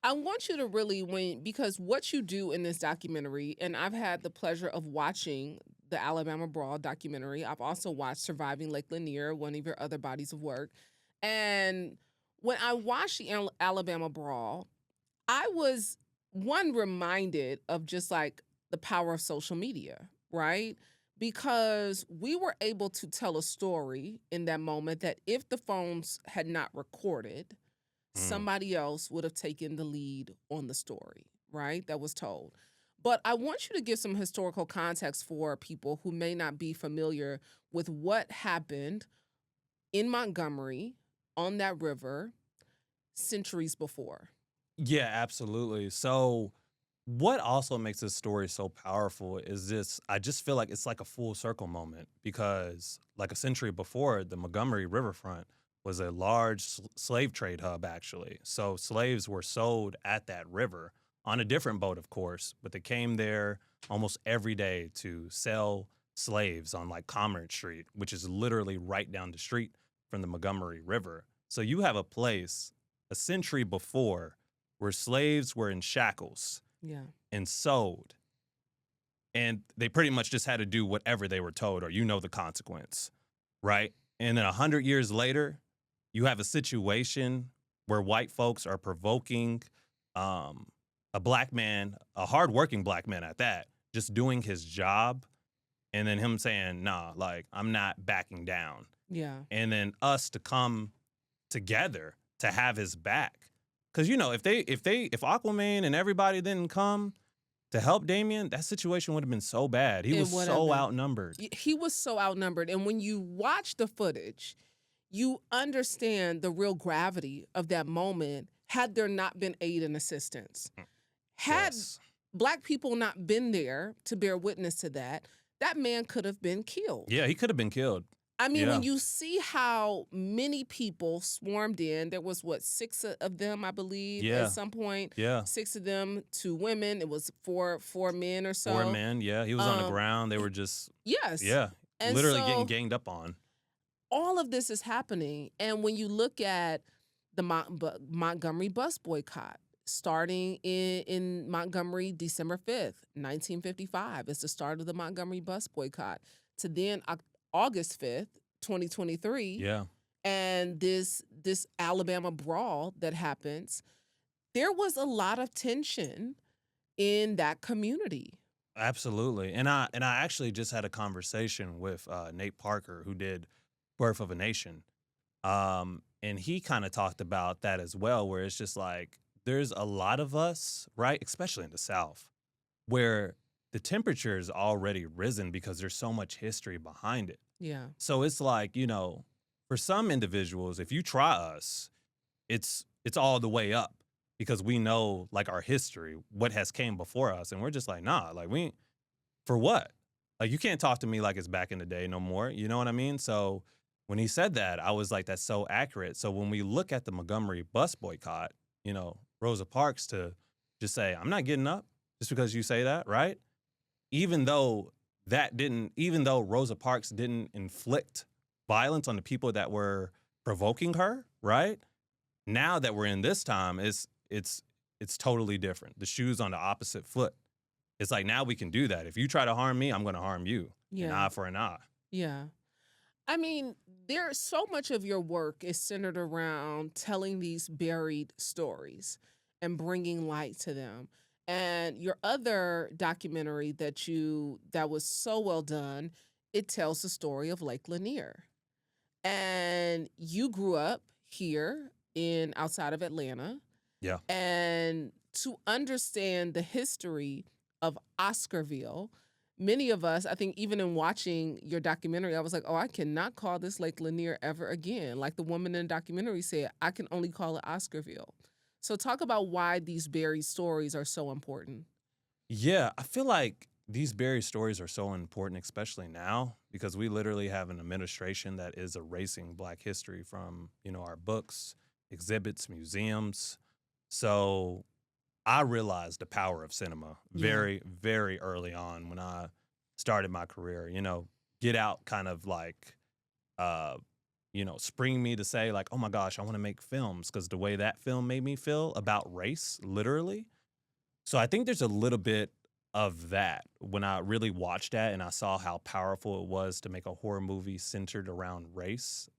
I want you to really because what you do in this documentary, and I've had the pleasure of watching the Alabama Brawl documentary. I've also watched Surviving Lake Lanier, one of your other bodies of work. And when I watched the Alabama Brawl, I was one reminded of just like the power of social media, right? Because we were able to tell a story in that moment that if the phones had not recorded, Mm. somebody else would have taken the lead on the story, right? That was told. But I want you to give some historical context for people who may not be familiar with what happened in Montgomery on that river centuries before. Yeah, absolutely. So, what also makes this story so powerful is this I just feel like it's like a full circle moment because, like a century before, the Montgomery Riverfront was a large slave trade hub, actually. So, slaves were sold at that river on a different boat, of course, but they came there almost every day to sell slaves on like Commerce Street, which is literally right down the street from the Montgomery River. So, you have a place a century before where slaves were in shackles Yeah. and sold, and they pretty much just had to do whatever they were told, or the consequence, right? And then 100 years later, you have a situation where white folks are provoking um, a black man, a hardworking black man at that, just doing his job, and then him saying, "Nah, like I'm not backing down," Yeah. and then us to come together to have his back. Because if Aquaman and everybody didn't come to help Damien, that situation would have been so bad. He It was would have so been. outnumbered. He was so outnumbered. And when you watch the footage, you understand the real gravity of that moment had there not been aid and assistance. Had Yes. black people not been there to bear witness to that, that man could have been killed. Yeah, he could have been killed. I mean, Yeah. when you see how many people swarmed in, there was what, six of them, I believe, at Yeah. some point. Yeah. Six of them, two women. It was four men or Four so. men. Yeah. He was on the Um, ground. They were just, yes. yeah, And literally getting so ganged up on. all of this is happening. And when you look at the Montgomery bus boycott, starting in Montgomery, December 5th, 1955, is the start of the Montgomery bus boycott, to then August 5th, 2023, Yeah. and this Alabama brawl that happens, there was a lot of tension in that community. Absolutely. And I actually just had a conversation with Nate Parker, who did Birth of a Nation. And he kind of talked about that as well, where it's just like there's a lot of us, right, especially in the South, where the temperature's already risen because there's so much history behind it. Yeah. So it's like, for some individuals, if you try us, it's all the way up because we know like our history, what has came before us, and we're just like, nah, like we for what? Like you can't talk to me like it's back in the day no more. You know what I mean? So when he said that, I was like, that's so accurate. So when we look at the Montgomery bus boycott, Rosa Parks to just say, I'm not getting up just because you say that, right? Even though even though Rosa Parks didn't inflict violence on the people that were provoking her, right? Now that we're in this time, it's totally different. The shoe's on the opposite foot. It's like now we can do that. If you try to harm me, I'm going to harm you. An Yeah. eye for an eye. Yeah. I mean, there's so much of your work is centered around telling these buried stories and bringing light to them. And your other documentary that was so well done, it tells the story of Lake Lanier. And you grew up here in outside of Atlanta, Yeah. and to understand the history of Oscarville, many of us, I think even in watching your documentary, I was like, oh, I cannot call this Lake Lanier ever again. Like the woman in the documentary said, I can only call it Oscarville. So talk about why these buried stories are so important. Yeah, I feel like these buried stories are so important, especially now, because we literally have an administration that is erasing Black history from, our books, exhibits, museums. So I realized the power of cinema Yeah. very, very early on when I started my career. Get Out kind of like, uh, spring me to say like, oh my gosh, I want to make films because the way that film made me feel about race, literally. So I think there's a little bit of that when I really watched that and I saw how powerful it was to make a horror movie centered around race.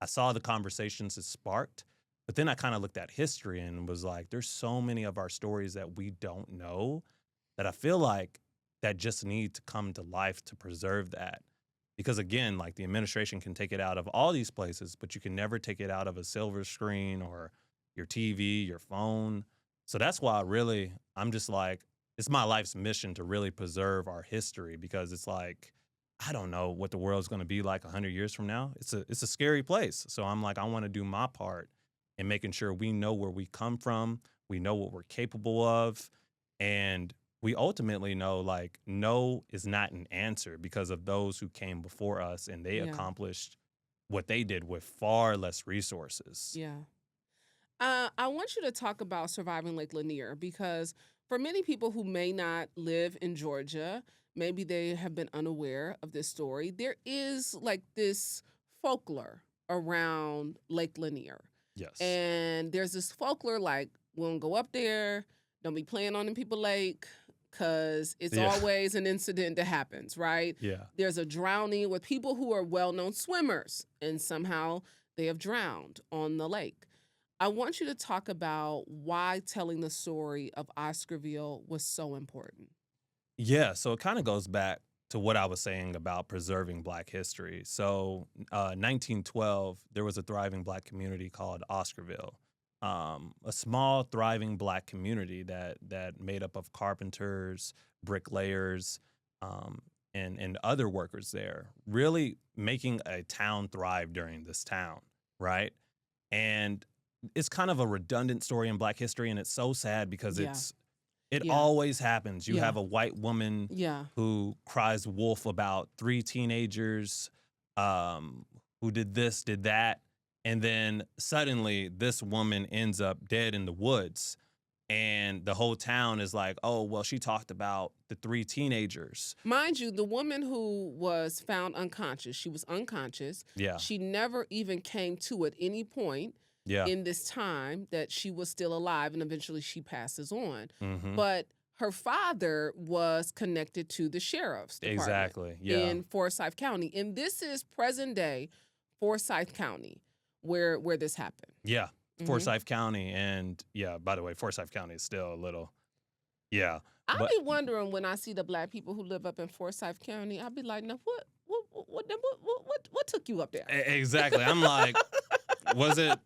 I saw the conversations it sparked, but then I kind of looked at history and was like, there's so many of our stories that we don't know that I feel like that just need to come to life to preserve that. Because again, like the administration can take it out of all these places, but you can never take it out of a silver screen or your TV, your phone. So that's why I'm just like, it's my life's mission to really preserve our history because it's like, I don't know what the world's going to be like 100 years from now. It's a scary place. So I'm like, I want to do my part in making sure we know where we come from, we know what we're capable of, and we ultimately know like no is not an answer because of those who came before us and they Yeah. accomplished what they did with far less resources. Yeah. I want you to talk about surviving Lake Lanier because for many people who may not live in Georgia, maybe they have been unaware of this story. There is like this folklore around Lake Lanier. Yes. And there's this folklore like, we don't go up there, don't be playing on the people lake, because it's Yeah. always an incident that happens, right? Yeah. There's a drowning with people who are well-known swimmers, and somehow they have drowned on the lake. I want you to talk about why telling the story of Oscarville was so important. Yeah, so it kind of goes back to what I was saying about preserving Black history. So, 1912, there was a thriving Black community called Oscarville, a small, thriving Black community that made up of carpenters, bricklayers, and other workers there, really making a town thrive during this town, right? And it's kind of a redundant story in Black history, and it's so sad because Yeah. it Yeah. always happens. You Yeah. have a white woman Yeah. who cries wolf about 3 teenagers who did this, did that, and then suddenly this woman ends up dead in the woods. And the whole town is like, oh, well, she talked about the 3 teenagers. Mind you, the woman who was found unconscious, she was unconscious. Yeah, She never even came to at any point yeah, in this time that she was still alive, and eventually she passes on. hmm But her father was connected to the sheriff's department exactly, yeah, in Forsyth County. And this is present day Forsyth County where this happened. yeah. Mhm. Forsyth County, and yeah, by the way, Forsyth County is still a little, yeah, I'll but be wondering when I see the Black people who live up in Forsyth County, I'll be like, now what took you up there? exactly. I'm like, was it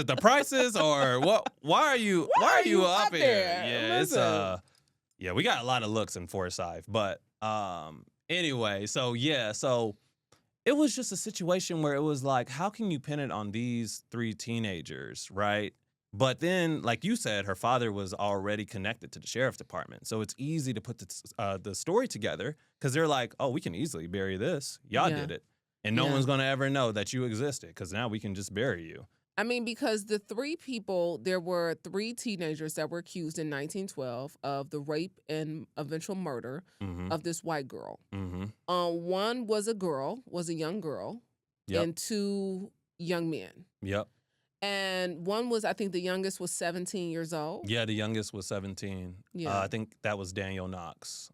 the prices or what? Why are you up here? Yeah, Listen. yeah, we got a lot of looks in Forsyth, but anyway, so yeah, so it was just a situation where it was like, how can you pin it on these 3 teenagers, right? But then, like you said, her father was already connected to the sheriff's department, so it's easy to put the story together because they're like, oh, we can easily bury this. Y'all Yeah. did it, and no Yeah. one's gonna ever know that you existed because now we can just bury you. I mean, because the 3 people, there were 3 teenagers that were accused in 1912 of the rape and eventual murder Mm-hmm. of this white girl. Mm-hmm. One was a young girl, Yep. and 2 young men. Yep. And one was, I think the youngest was 17 years old. Yeah, the youngest was 17. Yeah. I think that was Daniel Knox.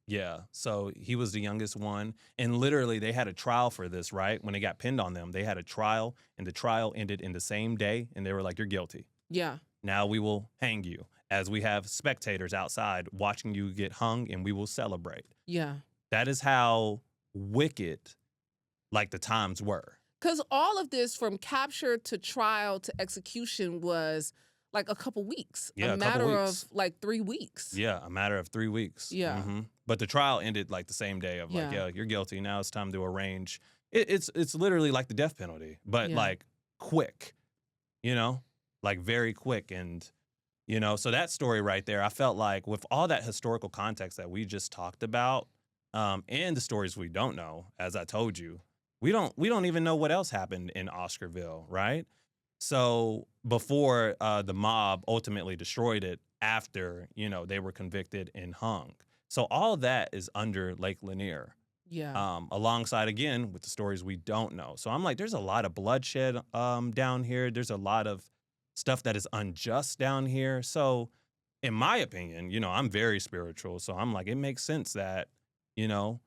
Yeah, so he was the youngest one. And literally, they had a trial for this, right? When they got pinned on them, they had a trial, and the trial ended in the same day. And they were like, you're guilty. Yeah. Now we will hang you, as we have spectators outside watching you get hung, and we will celebrate. Yeah. That is how wicked, like, the times were. Because all of this from capture to trial to execution was like a couple weeks. Yeah, a a couple matter weeks. of like 3 weeks. Yeah, a matter of 3 weeks. Yeah. But the trial ended like the same day of like, Yeah. yeah, you're guilty. Now it's time to arrange. It's literally like the death penalty, but Yeah. like quick, like very quick. And, so that story right there, I felt like with all that historical context that we just talked about, and the stories we don't know, as I told you, we don't even know what else happened in Oscarville, right? So before the mob ultimately destroyed it after, they were convicted and hung. So all that is under Lake Lanier. Yeah. Alongside again with the stories we don't know. So I'm like, there's a lot of bloodshed down here. There's a lot of stuff that is unjust down here. So in my opinion, I'm very spiritual. So I'm like, it makes sense that, you know,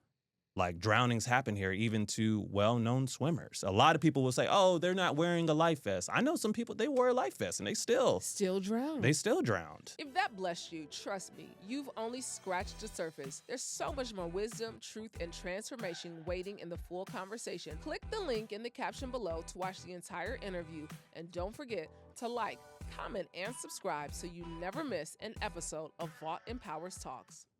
like drownings happen here even to well-known swimmers. A lot of people will say, "Oh, they're not wearing a life vest." I know some people they wore a life vest and Still drown. they still drowned. If that blessed you, trust me, you've only scratched the surface. There's so much more wisdom, truth, and transformation waiting in the full conversation. Click the link in the caption below to watch the entire interview. And don't forget to like, comment, and subscribe so you never miss an episode of Vault Empowers Talks.